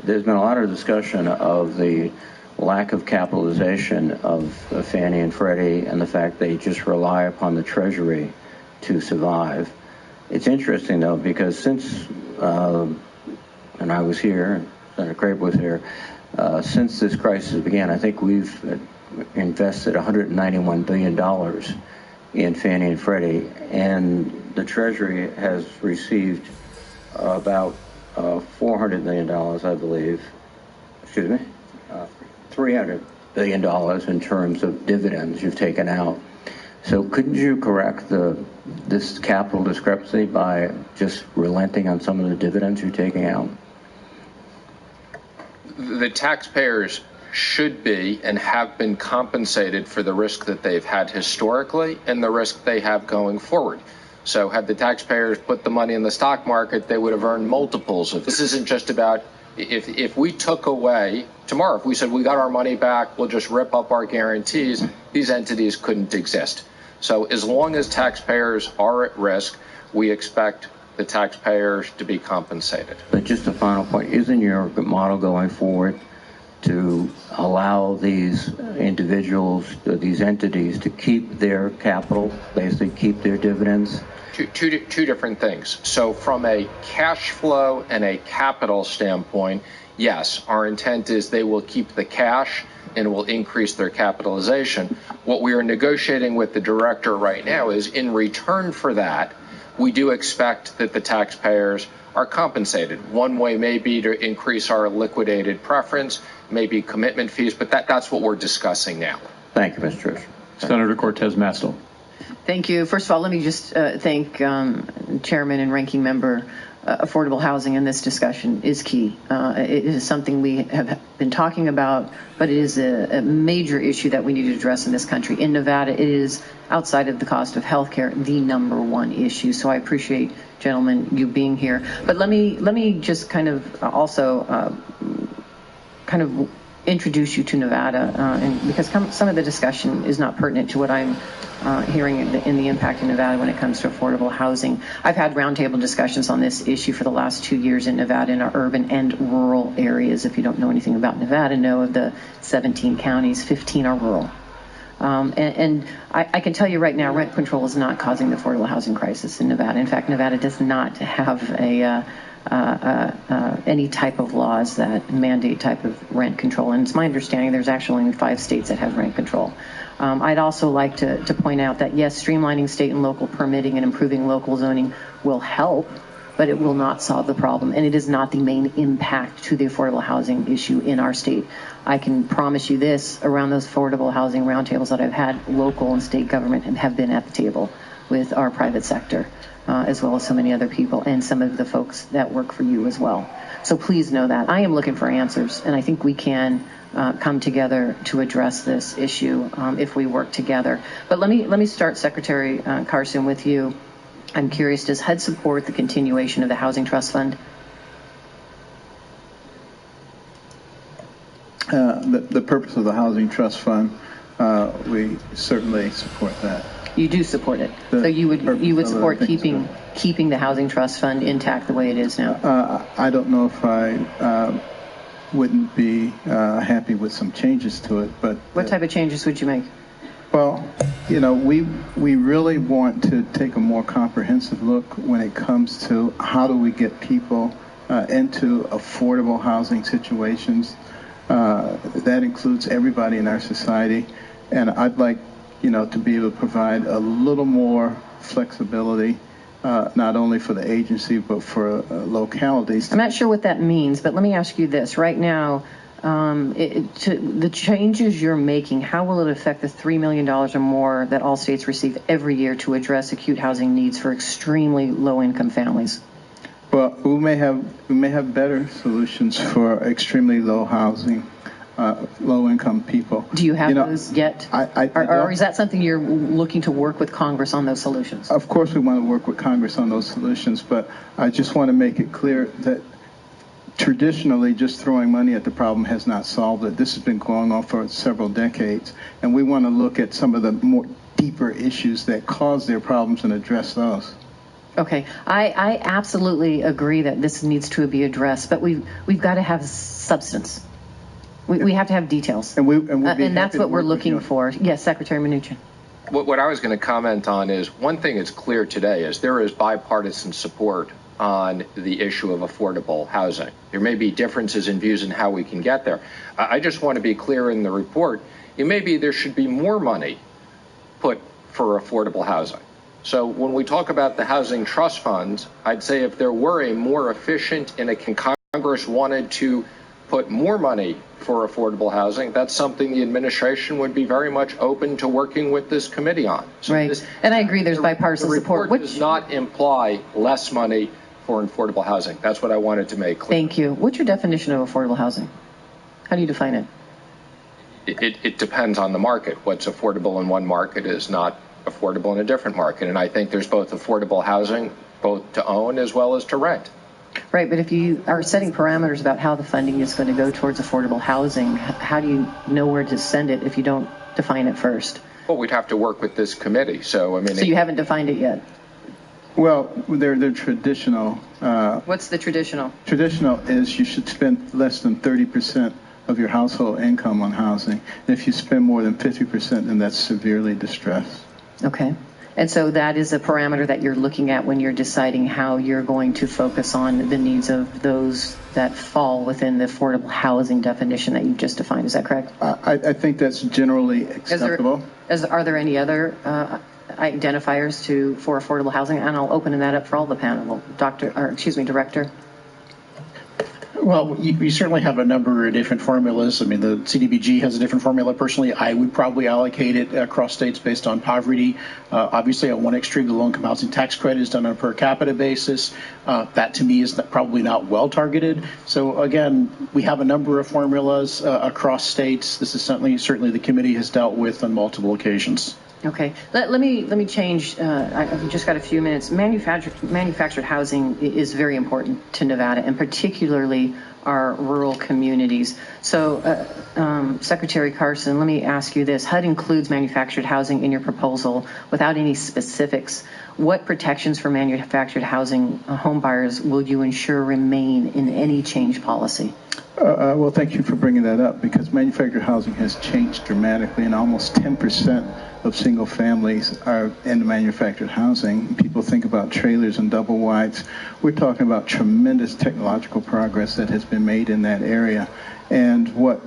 there's been a lot of discussion of the lack of capitalization of Fannie and Freddie and the fact they just rely upon the Treasury to survive. It's interesting, though, because since, and I was here, Senator Craig was here, since this crisis began, I think we've invested $191 billion in Fannie and Freddie, and the Treasury has received about $400 million, I believe, $300 billion in terms of dividends you've taken out. So couldn't you correct this capital discrepancy by just relenting on some of the dividends you're taking out? The taxpayers should be and have been compensated for the risk that they've had historically and the risk they have going forward. So had the taxpayers put the money in the stock market, they would have earned multiples of this. Isn't just about if we took away tomorrow, if we said we got our money back, we'll just rip up our guarantees, these entities couldn't exist. So as long as taxpayers are at risk, we expect the taxpayers to be compensated. But just a final point, isn't your model going forward to allow these individuals, these entities, to keep their capital, basically keep their dividends? Two different things. So from a cash flow and a capital standpoint, yes, our intent is they will keep the cash and will increase their capitalization. What we are negotiating with the director right now is in return for that, we do expect that the taxpayers are compensated. One way may be to increase our liquidated preference, maybe commitment fees, but that's what we're discussing now. Thank you, Mr. Trish. Senator Cortez Masto. Thank you. First of all, let me just thank Chairman and Ranking Member. Affordable housing in this discussion is key. It is something we have been talking about, but it is a major issue that we need to address in this country. In Nevada, it is, outside of the cost of health care, the #1 issue. So I appreciate, gentlemen, you being here. But let me just kind of also introduce you to Nevada, and because some of the discussion is not pertinent to what I'm hearing in the impact in Nevada when it comes to affordable housing. I've had roundtable discussions on this issue for the last 2 years in Nevada in our urban and rural areas. If you don't know anything about Nevada, know of the 17 counties, 15 are rural. And I can tell you right now, rent control is not causing the affordable housing crisis in Nevada. In fact, Nevada does not have any type of laws that mandate type of rent control. And it's my understanding there's actually only 5 states that have rent control. I'd also like to point out that, yes, streamlining state and local permitting and improving local zoning will help, but it will not solve the problem. And it is not the main impact to the affordable housing issue in our state. I can promise you this, around those affordable housing roundtables that I've had, local and state government have been at the table with our private sector, as well as so many other people and some of the folks that work for you as well. So please know that. I am looking for answers, and I think we can come together to address this issue if we work together. But let me start, Secretary Carson, with you. I'm curious, does HUD support the continuation of the Housing Trust Fund? The purpose of the Housing Trust Fund, we certainly support that. You do support it. So you would support keeping the Housing Trust Fund intact the way it is now? I don't know if I wouldn't be happy with some changes to it, but what type of changes would you make? Well, you know, we really want to take a more comprehensive look when it comes to how do we get people into affordable housing situations. That includes everybody in our society, and I'd like, to be able to provide a little more flexibility, not only for the agency but for localities. I'm not sure what that means, but let me ask you this. Right now, the changes you're making, how will it affect the $3 million or more that all states receive every year to address acute housing needs for extremely low-income families? Well, we may have better solutions for extremely low-income people. Do you have those yet? Or is that something you're looking to work with Congress on those solutions? Of course we want to work with Congress on those solutions, but I just want to make it clear that traditionally just throwing money at the problem has not solved it. This has been going on for several decades, and we want to look at some of the more deeper issues that cause their problems and address those. Okay, I absolutely agree that this needs to be addressed, but we've got to have substance. We have to have details, and that's what we're looking for. Yes, Secretary Mnuchin. What I was going to comment on is one thing that's clear today is there is bipartisan support on the issue of affordable housing. There may be differences in views in how we can get there. I just want to be clear in the report. Maybe there should be more money put for affordable housing. So when we talk about the housing trust funds, I'd say if there were a more efficient and Congress wanted to put more money for affordable housing, that's something the administration would be very much open to working with this committee on. So right. And I agree there's bipartisan support. The report does not imply less money for affordable housing. That's what I wanted to make clear. Thank you. What's your definition of affordable housing? How do you define it? It depends on the market. What's affordable in one market is not affordable in a different market. And I think there's both affordable housing, both to own as well as to rent. Right, but if you are setting parameters about how the funding is going to go towards affordable housing, how do you know where to send it if you don't define it first? Well, we'd have to work with this committee. So, I mean, so you haven't defined it yet? Well, they're traditional. What's the traditional? Traditional is you should spend less than 30% of your household income on housing. And if you spend more than 50%, then that's severely distressed. Okay. And so that is a parameter that you're looking at when you're deciding how you're going to focus on the needs of those that fall within the affordable housing definition that you just defined. Is that correct? I think that's generally acceptable. Are there any other identifiers for affordable housing? And I'll open that up for all the panel. Director. Well, you certainly have a number of different formulas. I mean, the CDBG has a different formula. Personally, I would probably allocate it across states based on poverty. Obviously, on one extreme, the low-income housing tax credit is done on a per capita basis. That, to me, is probably not well targeted. So, again, we have a number of formulas across states. This is certainly the committee has dealt with on multiple occasions. Okay, let me change. I've just got a few minutes. Manufactured housing is very important to Nevada, and particularly our rural communities. So, Secretary Carson, let me ask you this. HUD includes manufactured housing in your proposal without any specifics. What protections for manufactured housing home buyers will you ensure remain in any change policy? Well, thank you for bringing that up, because manufactured housing has changed dramatically, and almost 10% of single families are in manufactured housing. People think about trailers and double wides. We're talking about tremendous technological progress that has been made in that area. And what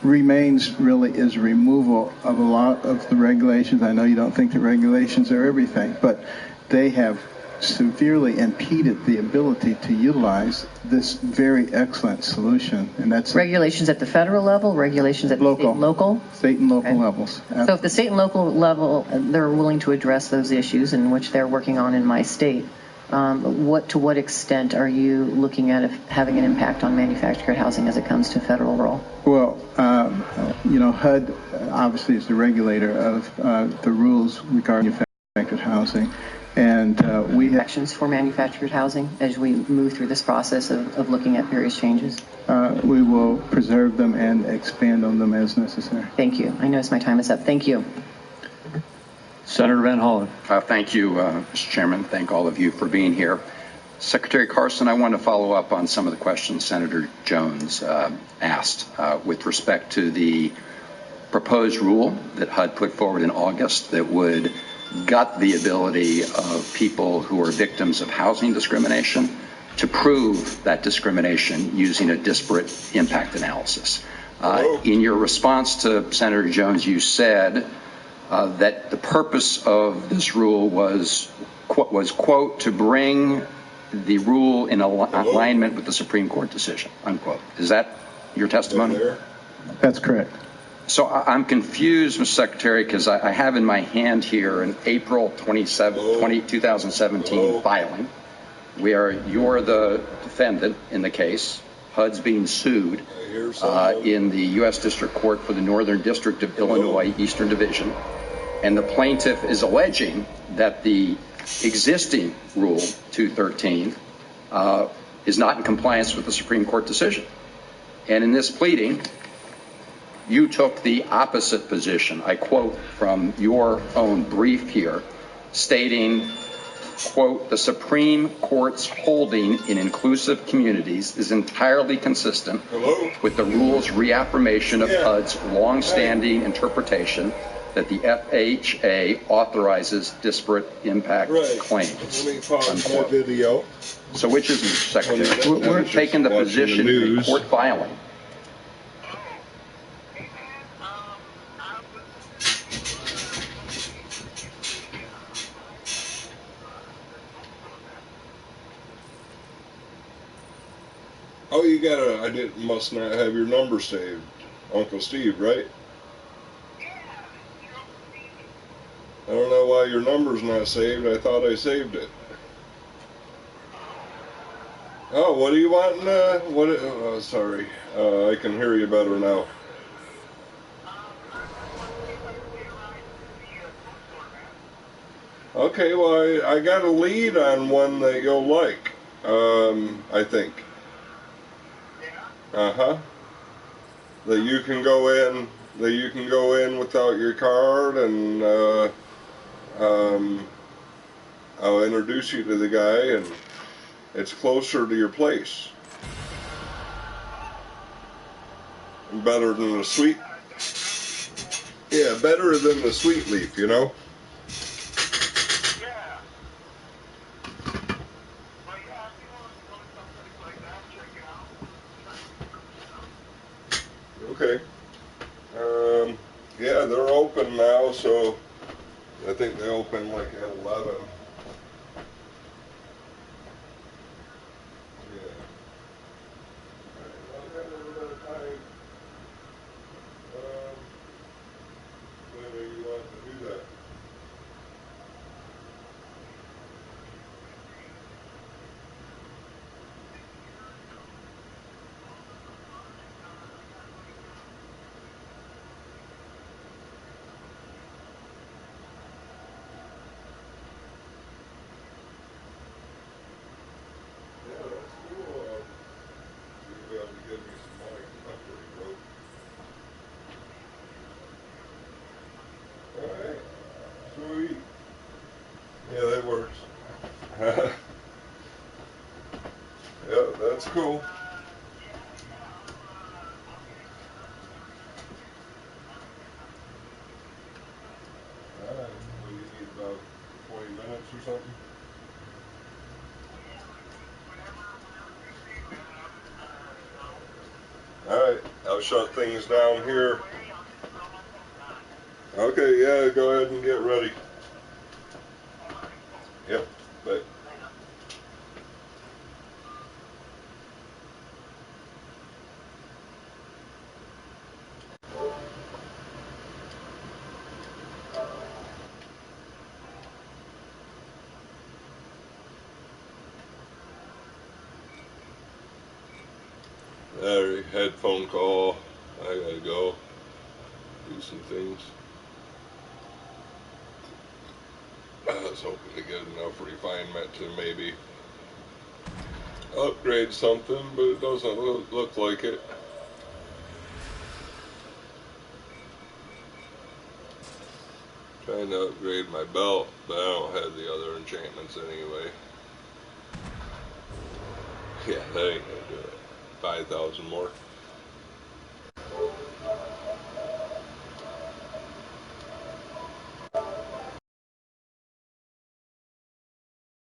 remains really is removal of a lot of the regulations. I know you don't think the regulations are everything, but they have severely impeded the ability to utilize this very excellent solution. And that's regulations at the federal level, regulations at the state and local? State and local levels. So if the state and local level, they're willing to address those issues, in which they're working on in my state, to what extent are you looking at having an impact on manufactured housing as it comes to federal role? Well, HUD obviously is the regulator of the rules regarding manufactured housing. And we have actions for manufactured housing as we move through this process of looking at various changes. We will preserve them and expand on them as necessary. Thank you. I notice my time is up. Thank you. Senator Van Hollen. Thank you, Mr. Chairman. Thank all of you for being here. Secretary Carson, I want to follow up on some of the questions Senator Jones asked with respect to the proposed rule that HUD put forward in August that would gut the ability of people who are victims of housing discrimination to prove that discrimination using a disparate impact analysis. In your response to Senator Jones, you said that the purpose of this rule was, quote, to bring the rule in alignment with the Supreme Court decision, unquote. Is that your testimony? That's correct. So I'm confused, Mr. Secretary, because I have in my hand here an April 2017 filing where you're the defendant in the case. HUD's being sued in the U.S. District Court for the Northern District of Illinois Eastern Division. And the plaintiff is alleging that the existing Rule 213 is not in compliance with the Supreme Court decision. And in this pleading, you took the opposite position. I quote from your own brief here, stating quote, the Supreme Court's holding in inclusive communities is entirely consistent with the rule's reaffirmation of HUD's longstanding interpretation that the FHA authorizes disparate impact claims. Unquote. So which is it, Secretary? We're taking the position in a court filing. Oh, must not have your number saved. Uncle Steve, right? I don't know why your number's not saved. I thought I saved it. Oh, what do you want? Sorry. I can hear you better now. Okay, well, I got a lead on one that you'll like, I think. Uh-huh. That you can go in without your card, and I'll introduce you to the guy, and it's closer to your place. Better than the sweet. Yeah, better than the sweet leaf, you know? Okay. Yeah, they're open now, so I think they open like at 11. Yeah. I'll have a little bit of time. Whether you want to do that. Yeah, that's cool. You'll be able to give me some money because I'm pretty broke. Alright. Sweet. Yeah, that works. Yeah, that's cool. Alright. What do you need, about 20 minutes or something? Alright, I'll shut things down here. Okay, yeah, go ahead and get ready. Yep, bye. There, headphone call. I gotta go do some things. I was hoping to get enough refinement to maybe upgrade something, but it doesn't look like it. Trying to upgrade my belt, but I don't have the other enchantments anyway. Yeah, that ain't gonna do it. 5,000 more.